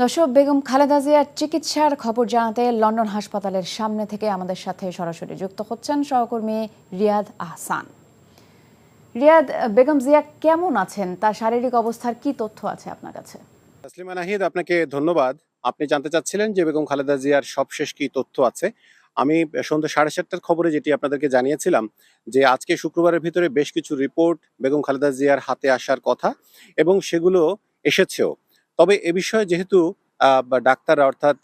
দর্শক, বেগম খালেদা জিয়ার চিকিৎসার খবর জানাতে লন্ডন হাসপাতালের সামনে থেকে আমাদের সাথে সরাসরি যুক্ত হচ্ছেন সহকর্মী রিয়াদ আহসান। রিয়াদ, বেগম জিয়া কেমন আছেন? তার শারীরিক অবস্থার কি তথ্য আছে আপনার কাছে? তাসলিমা নাহিদ, আপনাকে ধন্যবাদ। আপনি জানতে চাচ্ছিলেন যে বেগম খালেদা জিয়ার সবশেষ কি তথ্য আছে। আমি সন্ধ্যা 7:30টার খবরে যেটি আপনাদেরকে জানিয়েছিলাম যে আজকে শুক্রবারের ভিতরে বেশ কিছু রিপোর্ট বেগম খালেদা জিয়ার হাতে আসার কথা এবং সেগুলো এসেছেও। তবে এ বিষয়ে যেহেতু ডাক্তাররা অর্থাৎ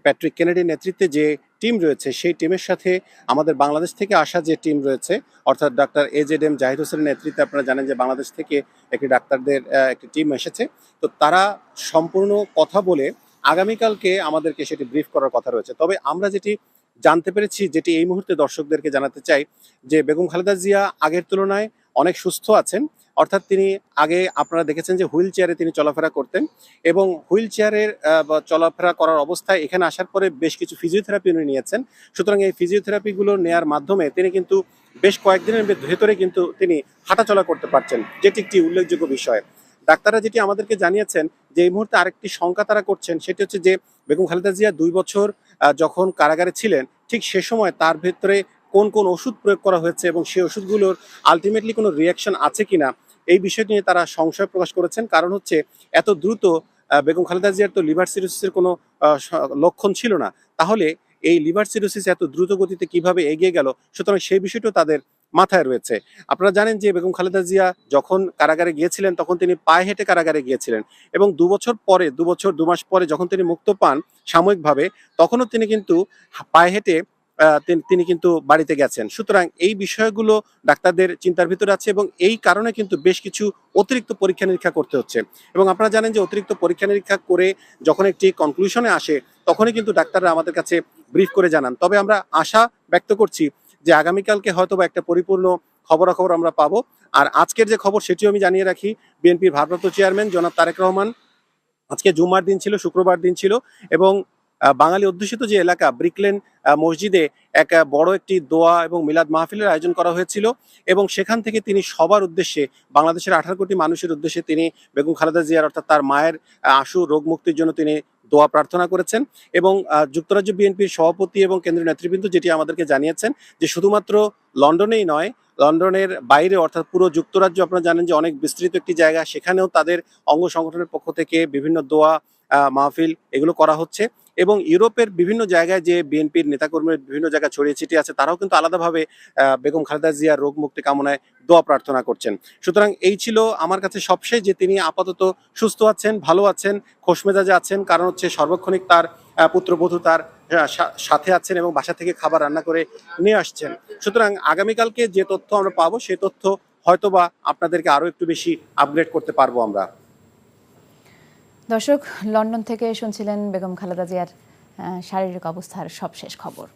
প্যাট্রিক কেনেডির নেতৃত্বে যে টিম রয়েছে সেই টিমের সাথে আমাদের বাংলাদেশ থেকে আসা যে টিম রয়েছে অর্থাৎ ডাক্তার AZM জাহিদ হোসেনের নেতৃত্বে, আপনারা জানেন যে বাংলাদেশ থেকে একটি ডাক্তারদের একটি টিম এসেছে। তো তারা সম্পূর্ণ কথা বলে আগামীকালকে আমাদেরকে সেটি ব্রিফ করার কথা রয়েছে। তবে আমরা যেটি জানতে পেরেছি, যেটি এই মুহূর্তে দর্শকদেরকে জানাতে চাই, যে বেগম খালেদা জিয়া আগের তুলনায় অনেক সুস্থ আছেন। অর্থাৎ তিনি আগে আপনারা দেখেছেন যে হুইল চেয়ারে তিনি চলাফেরা করতেন এবং হুইল চেয়ারের চলাফেরা করার অবস্থায় এখানে আসার পরে বেশ কিছু ফিজিওথেরাপি উনি নিয়েছেন। সুতরাং এই ফিজিওথেরাপিগুলো নেয়ার মাধ্যমে তিনি কিন্তু বেশ কয়েকদিনের ভেতরে কিন্তু তিনি হাঁটাচলা করতে পারছেন, যেটি একটি উল্লেখযোগ্য বিষয়। ডাক্তাররা যেটি আমাদেরকে জানিয়েছেন যে এই মুহূর্তে আরেকটি শঙ্কা তারা করছেন, সেটি হচ্ছে যে বেগম খালেদা জিয়া 2 বছর যখন কারাগারে ছিলেন ঠিক সে সময় তার ভেতরে কোন কোন ওষুধ প্রয়োগ করা হয়েছে এবং সেই ওষুধগুলোর আলটিমেটলি কোনো রিয়াকশন আছে কিনা, এই বিষয়টি নিয়ে তারা সংশয় প্রকাশ করেছেন। কারণ হচ্ছে এত দ্রুত বেগম খালেদা জিয়ার তো লিভার সিরোসিসের কোনো লক্ষণ ছিল না, তাহলে এই লিভার সিরোসিস এত দ্রুত গতিতে কিভাবে এগিয়ে গেল, সুতরাং সেই বিষয়টিও তাদের মাথায় রয়েছে। আপনারা জানেন যে বেগম খালেদা জিয়া যখন কারাগারে গিয়েছিলেন তখন তিনি পায়ে হেঁটে কারাগারে গিয়েছিলেন এবং 2 মাস পরে যখন তিনি মুক্ত পান সাময়িকভাবে, তখনও তিনি কিন্তু পায়ে হেঁটে তিনি কিন্তু বাড়িতে গেছেন। সুতরাং এই বিষয়গুলো ডাক্তারদের চিন্তার ভিতরে আছে এবং এই কারণে কিন্তু বেশ কিছু অতিরিক্ত পরীক্ষা নিরীক্ষা করতে হচ্ছে এবং আপনারা জানেন যে অতিরিক্ত পরীক্ষা নিরীক্ষা করে যখন একটি কনক্লুশনে আসে তখনই কিন্তু ডাক্তাররা আমাদের কাছে ব্রিফ করে জানান। তবে আমরা আশা ব্যক্ত করছি যে আগামীকালকে হয়তো বা একটা পরিপূর্ণ খবরাখবর আমরা পাবো। আর আজকের যে খবর সেটিও আমি জানিয়ে রাখি, বিএনপির ভারপ্রাপ্ত চেয়ারম্যান জনাব তারেক রহমান, আজকে জুম্মার দিন ছিল, শুক্রবার দিন ছিল এবং বাঙালি অধ্যুষিত যে এলাকা ব্রিকলেন মসজিদে এক বড় একটি দোয়া এবং মিলাদ মাহফিলের আয়োজন করা হয়েছিল এবং সেখান থেকে তিনি সবার উদ্দেশ্যে, বাংলাদেশের 18 কোটি মানুষের উদ্দেশ্যে তিনি বেগম খালেদা জিয়ার অর্থাৎ তার মায়ের আশু রোগ মুক্তির জন্য তিনি দোয়া প্রার্থনা করেছেন এবং যুক্তরাজ্য বিএনপির সভাপতি এবং কেন্দ্রীয় নেতৃবৃন্দ যেটি আমাদেরকে জানিয়েছেন যে শুধুমাত্র লন্ডনেই নয়, লন্ডনের বাইরে অর্থাৎ পুরো যুক্তরাজ্য, আপনারা জানেন যে অনেক বিস্তৃত একটি জায়গা, সেখানেও তাদের অঙ্গ সংগঠনের পক্ষ থেকে বিভিন্ন দোয়া মাহফিল এগুলো করা হচ্ছে এবং ইউরোপের বিভিন্ন জায়গায় যে বিএনপির নেতাকর্মীর বিভিন্ন জায়গায় ছড়িয়ে ছিটিয়ে আছে তারাও কিন্তু আলাদাভাবে বেগম খালেদা জিয়ার রোগ মুক্তি কামনায় দোয়া প্রার্থনা করছেন। সুতরাং এই ছিল আমার কাছে সবশেষ, যে তিনি আপাতত সুস্থ আছেন, ভালো আছেন, খোশমেজাজে আছেন। কারণ হচ্ছে সর্বক্ষণিক তার পুত্রবধূ তার সাথে আছেন এবং বাসা থেকে খাবার রান্না করে নিয়ে আসছেন। সুতরাং আগামীকালকে যে তথ্য আমরা পাবো সেই তথ্য হয়তোবা আপনাদেরকে আরো একটু বেশি আপগ্রেড করতে পারবো আমরা। দর্শক, লন্ডন থেকে শুনছিলেন বেগম খালেদা জিয়ার শারীরিক অবস্থার সবশেষ খবর।